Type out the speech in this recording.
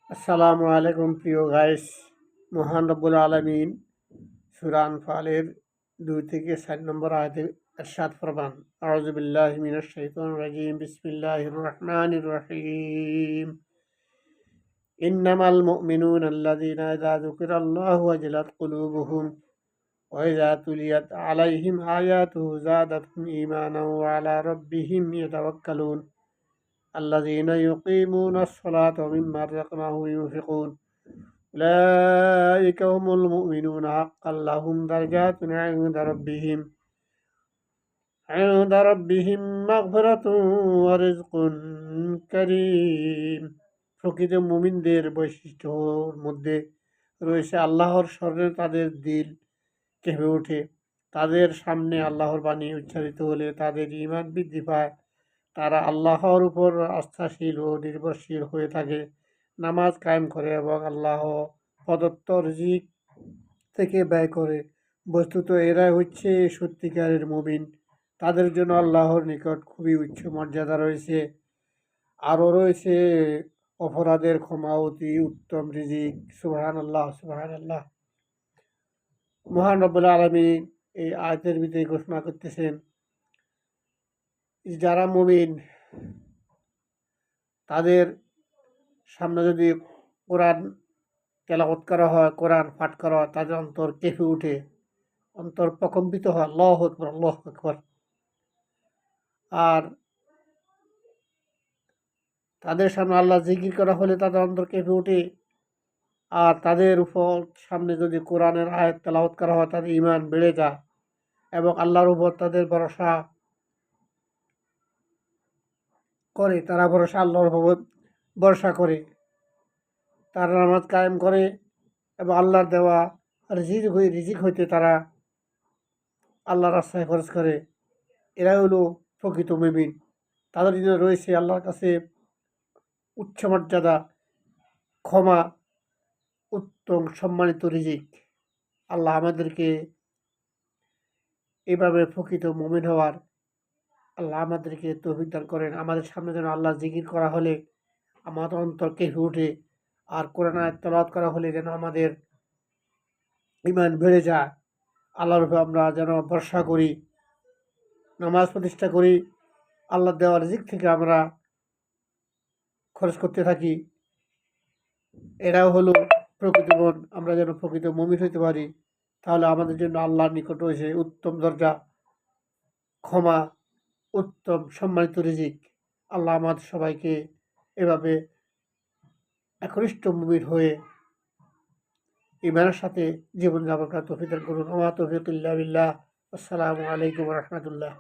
আসসালামু আলাইকুম প্রিয় গাইস। মহান রব্বুল আলামিন সূরা আনফালের 2 থেকে 4 নম্বর আয়াতে ইরশাদ ফরমান, আউযু বিল্লাহি মিনাশ শাইতানির রাজিম, বিসমিল্লাহির রহমানির রহিম। ইন্নামাল মুমিনুনা আল্লাযীনা ইযা যুকিরাল্লাহু ওয়াজিলাত কুলুবুহুম ওয়া ইযা তুলিয়াত আলাইহিম আয়াতুহু যাদাতহুম ঈমানান ওয়া আলা রাব্বিহিম ইয়াতাওয়াক্কালুন الذين يقيمون الصلاة ومما رزقناهم ينفقون أولئك هم المؤمنون حقا لهم درجات عند ربهم مغفرة ورزق كريم। প্রকৃত মুমিনদের বৈশিষ্ট্যর মধ্যে রয়েছে আল্লাহর স্মরণে তাদের দিল কেঁপে ওঠে। তাদের সামনে আল্লাহর বাণী উচ্চারিত হলে তাদের ঈমান বৃদ্ধি পায়। তারা আল্লাহর উপর আস্থাশীল ও নির্ভরশীল হয়ে থাকে, নামাজ কায়েম করে এবং আল্লাহ প্রদত্ত রিজিক থেকে ব্যয় করে। বস্তুত এরাই হচ্ছে সত্যিকারের মুমিন। তাদের জন্য আল্লাহর নিকট খুবই উচ্চ মর্যাদা রয়েছে। আরও রয়েছে অপরাধের ক্ষমা, অতি উত্তম রিজিক। সুবহানাল্লাহ, সুবহানাল্লাহ। মহান রব্বুল আলামিন এই আয়াতের ভিতরে ঘোষণা করতেছেন, যারা মুমিন তাদের সামনে যদি কোরআন তেলাওয়াত করা হয়, কোরআন পাঠ করা হয়, তাদের অন্তর কেঁপে উঠে, অন্তর প্রকম্পিত হয়। আল্লাহু আকবার, আল্লাহু আকবার। আর তাদের সামনে আল্লাহ জিকির করা হলে তাদের অন্তর কেঁপে ওঠে। আর তাদের উপর সামনে যদি কোরআনের আয়াত তেলাওয়াত করা হয়, তাদের ঈমান বেড়ে যায় এবং আল্লাহর উপর তাদের ভরসা করে। তারা আল্লাহর উপর ভরসা করে, তারা নামাজ কায়েম করে এবং আল্লাহর দেওয়া রিজিক হইতে তারা আল্লাহর রাস্তায় খরচ করে। এরা হলো প্রকৃত মুমিন। তাদের জন্য রয়েছে আল্লাহর কাছে উচ্চ মর্যাদা, ক্ষমা, উত্তম সম্মানিত রিজিক। আল্লাহ আমাদেরকে এভাবে প্রকৃত মুমিন হওয়ার আল্লাহ আমাদেরকে তৌফিক দান করেন। আমাদের সামনে যেন আল্লাহ জিকির করা হলে আমাদের অন্তর কেঁপে ওঠে, আর কোরআন আয়াত তেলাওয়াত করা হলে যেন আমাদের ঈমান বেড়ে যায়। আল্লাহর উপর আমরা যেন ভরসা করি, নামাজ প্রতিষ্ঠা করি, আল্লাহর দেওয়া রিজিক থেকে আমরা খরচ করতে থাকি। এরাও হলো প্রকৃত মুমিন। আমরা যেন প্রকৃত মুমিন হইতে পারি, তাহলে আমাদের জন্য আল্লাহর নিকট রয়েছে উত্তম দরজা, ক্ষমা, উত্তম সম্মানিত রিজিক। আল্লাহ আমাদের সবাইকে এভাবে একনিষ্ঠ মুমিন হয়ে ঈমানের সাথে জীবনযাপন করার তৌফিক দান করুন। ওয়া মা তৌফিক ইল্লা বিল্লাহ। আসসালামু আলাইকুম ওয়া রাহমাতুল্লাহ।